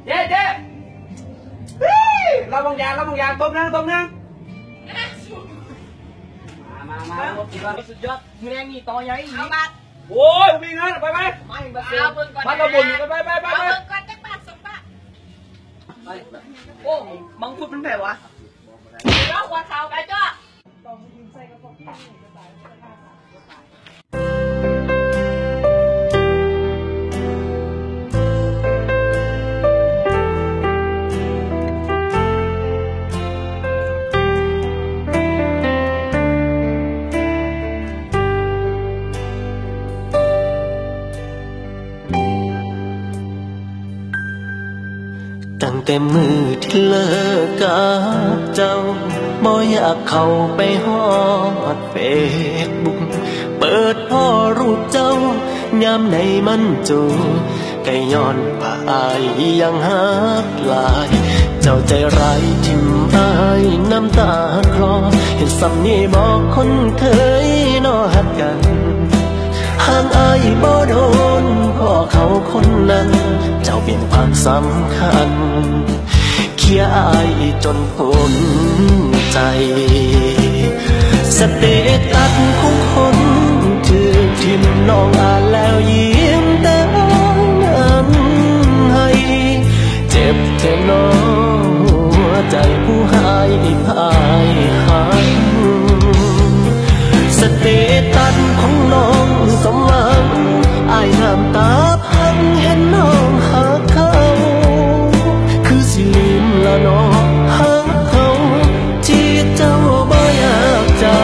เจ๊เราบางอย่างต้มนั่งมาสุดยอดมือแรงนี่ต่อใหญ่เอาบัตรโอ้ยมีเงินไปไม่บัตรเอาเบิ่งก่อนบัตรเราบุญไปเอาเบิ่งก่อนจักบาท2 บาทโอ้มังคุดมันแบบวะเดี๋ยวหัวเข่าไปจ้ะตั้งแต่มือที่เลิกกับเจ้าบ่อยากเข้าไปฮอดเฟซบุ๊กเปิดพ่อรูปเจ้ายามในมันจูก็ย้อนว่าอายยังหักหลายเจ้าใจร้ายทิ่มอายน้ำตาคลอเห็นสำนีบอกคนเคยนอหักกันห่างอายบ่โดนพ่อเขาคนนั้นเจ้าเปลี่ยนความสำคัญเคียอายจนพ้นใจสเตตัสของคนถือทิมน้องอ่านแล้วยิ้มแต่นั้นให้เจ็บแค่น้องหัวใจผู้หายพ่ายหันสเตตัสของน้องสมหวังอายน้ำตาพังเห็นน้องหักเขาคือสิลืมละน้องหักเขาที่เจ้าบ่อยากจำ